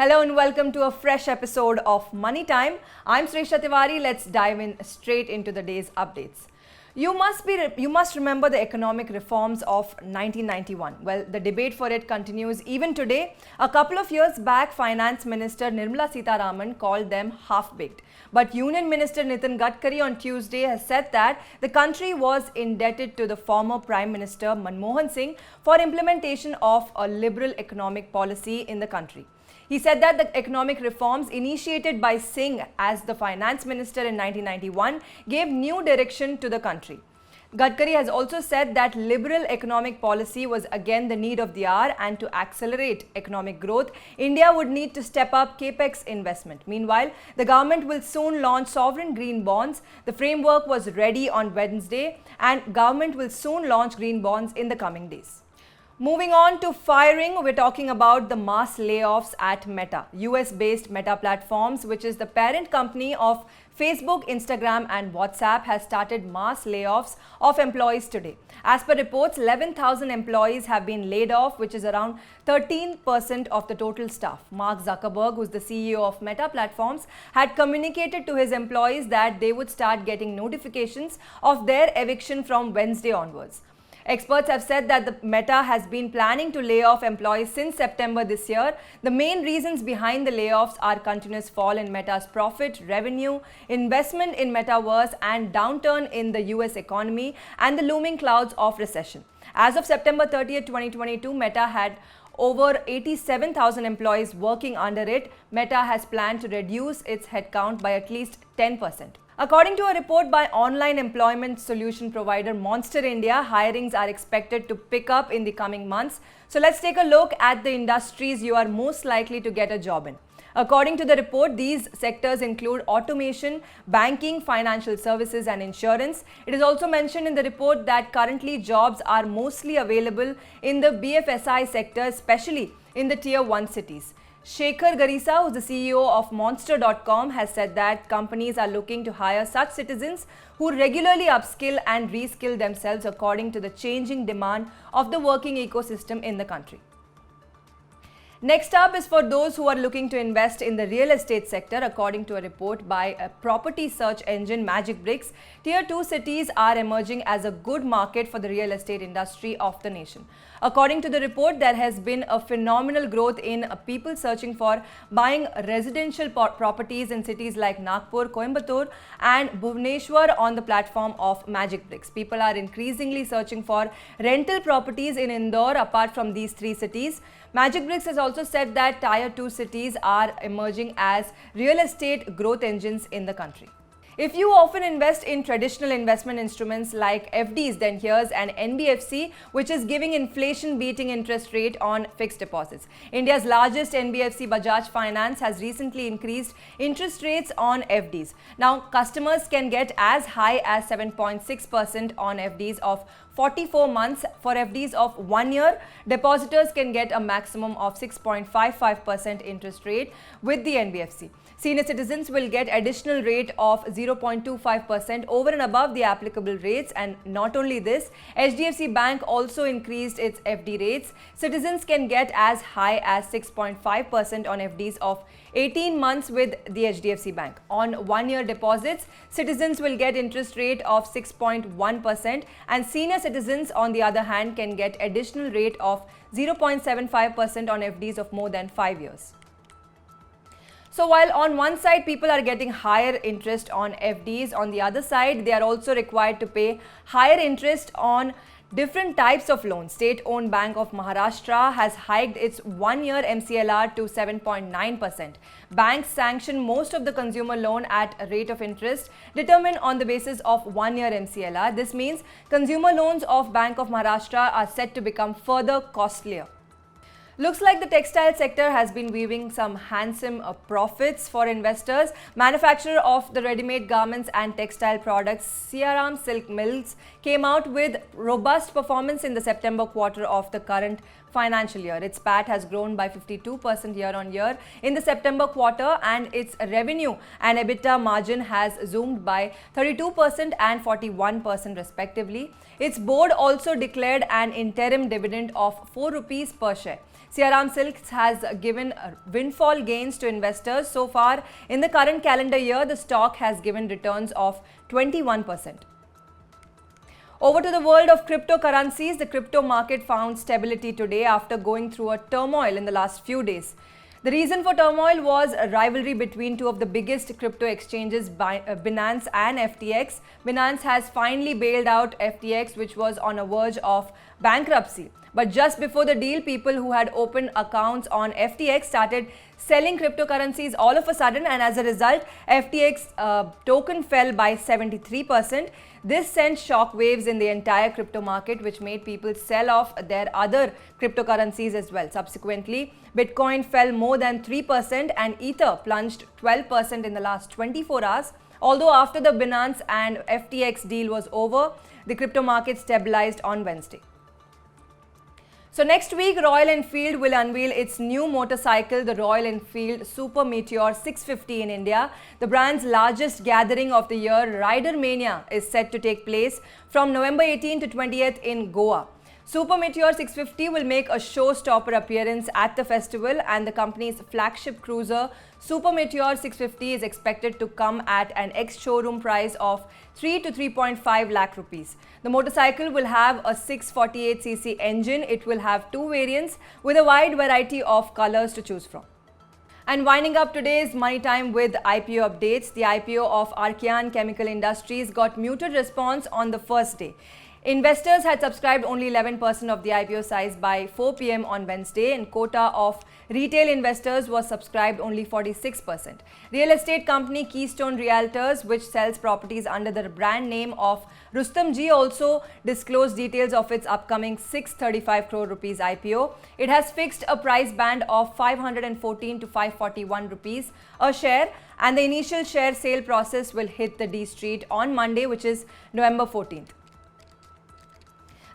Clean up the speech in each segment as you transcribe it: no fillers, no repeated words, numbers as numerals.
Hello and welcome to a fresh episode of Money Time. I'm Srisha Tiwari. Let's dive in straight into the day's updates. You must remember the economic reforms of 1991. Well, the debate for it continues even today. A couple of years back, Finance Minister Nirmala Sitharaman called them half-baked. But Union Minister Nitin Gadkari on Tuesday has said that the country was indebted to the former Prime Minister Manmohan Singh for implementation of a liberal economic policy in the country. He said that the economic reforms initiated by Singh as the finance minister in 1991 gave new direction to the country. Gadkari has also said that liberal economic policy was again the need of the hour, and to accelerate economic growth, India would need to step up capex investment. Meanwhile, the government will soon launch sovereign green bonds. The framework was ready on Wednesday, and government will soon launch green bonds in the coming days. Moving on to firing, we're talking about the mass layoffs at Meta. US-based Meta Platforms, which is the parent company of Facebook, Instagram and WhatsApp, has started mass layoffs of employees today. As per reports, 11,000 employees have been laid off, which is around 13% of the total staff. Mark Zuckerberg, who's the CEO of Meta Platforms, had communicated to his employees that they would start getting notifications of their eviction from Wednesday onwards. Experts have said that the Meta has been planning to lay off employees since September this year. The main reasons behind the layoffs are continuous fall in Meta's profit, revenue, investment in metaverse and downturn in the US economy and the looming clouds of recession. As of September 30th, 2022, Meta had over 87,000 employees working under it. Meta has planned to reduce its headcount by at least 10%. According to a report by online employment solution provider Monster India, hirings are expected to pick up in the coming months. So let's take a look at the industries you are most likely to get a job in. According to the report, these sectors include automation, banking, financial services and insurance. It is also mentioned in the report that currently jobs are mostly available in the BFSI sector, especially in the Tier 1 cities. Shekhar Garisa, who is the CEO of Monster.com, has said that companies are looking to hire such citizens who regularly upskill and reskill themselves according to the changing demand of the working ecosystem in the country. Next up is for those who are looking to invest in the real estate sector. According to a report by a property search engine MagicBricks, Tier 2 cities are emerging as a good market for the real estate industry of the nation. According to the report, there has been a phenomenal growth in people searching for buying residential properties in cities like Nagpur, Coimbatore and Bhubaneswar on the platform of MagicBricks. People are increasingly searching for rental properties in Indore apart from these three cities. MagicBricks has also said that Tier 2 cities are emerging as real estate growth engines in the country. If you often invest in traditional investment instruments like FDs, then here's an NBFC which is giving inflation-beating interest rate on fixed deposits. India's largest NBFC, Bajaj Finance, has recently increased interest rates on FDs. Now, customers can get as high as 7.6% on FDs of 44 months. For FDs of 1 year, depositors can get a maximum of 6.55% interest rate with the NBFC. Senior citizens will get additional rate of 0.25% over and above the applicable rates, and not only this, HDFC Bank also increased its FD rates. Citizens can get as high as 6.5% on FDs of 18 months with the HDFC Bank. On 1 year deposits, citizens will get interest rate of 6.1%, and senior citizens on the other hand can get additional rate of 0.75% on FDs of more than 5 years. So while on one side people are getting higher interest on FDs, on the other side they are also required to pay higher interest on different types of loans. State-owned Bank of Maharashtra has hiked its 1-year MCLR to 7.9%. Banks sanction most of the consumer loan at a rate of interest determined on the basis of 1-year MCLR. This means consumer loans of Bank of Maharashtra are set to become further costlier. Looks like the textile sector has been weaving some handsome profits for investors. Manufacturer of the ready-made garments and textile products, Siaram Silk Mills, came out with robust performance in the September quarter of the current financial year. Its PAT has grown by 52% year-on-year in the September quarter, and its revenue and EBITDA margin has zoomed by 32% and 41% respectively. Its board also declared an interim dividend of 4 rupees per share. Siaram Silks has given windfall gains to investors. So far, in the current calendar year, the stock has given returns of 21%. Over to the world of cryptocurrencies, the crypto market found stability today after going through a turmoil in the last few days. The reason for turmoil was a rivalry between two of the biggest crypto exchanges, Binance and FTX. Binance has finally bailed out FTX, which was on a verge of bankruptcy. But just before the deal, people who had opened accounts on FTX started selling cryptocurrencies all of a sudden, and as a result, FTX token fell by 73%. This sent shockwaves in the entire crypto market, which made people sell off their other cryptocurrencies as well. Subsequently, Bitcoin fell more than 3% and Ether plunged 12% in the last 24 hours. Although after the Binance and FTX deal was over, the crypto market stabilized on Wednesday. So next week, Royal Enfield will unveil its new motorcycle, the Royal Enfield Super Meteor 650 in India. The brand's largest gathering of the year, Rider Mania, is set to take place from November 18 to 20th in Goa. Super Meteor 650 will make a showstopper appearance at the festival, and the company's flagship cruiser Super Meteor 650 is expected to come at an ex-showroom price of 3 to 3.5 lakh rupees. The motorcycle will have a 648cc engine. It will have two variants with a wide variety of colors to choose from. And winding up today's Money Time with IPO updates, the IPO of Archean Chemical Industries got muted response on the first day. Investors had subscribed only 11% of the IPO size by 4 p.m. on Wednesday, and quota of retail investors was subscribed only 46%. Real estate company Keystone Realtors, which sells properties under the brand name of Rustam Ji, also disclosed details of its upcoming 635 crore rupees IPO. It has fixed a price band of 514 to 541 rupees a share, and the initial share sale process will hit the D Street on Monday, which is November 14th.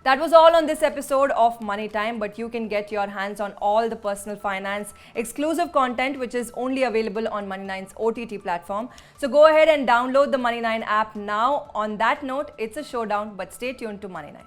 That was all on this episode of Money Time, but you can get your hands on all the personal finance exclusive content, which is only available on Money9's OTT platform. So go ahead and download the Money9 app now. On that note, it's a showdown, but stay tuned to Money9.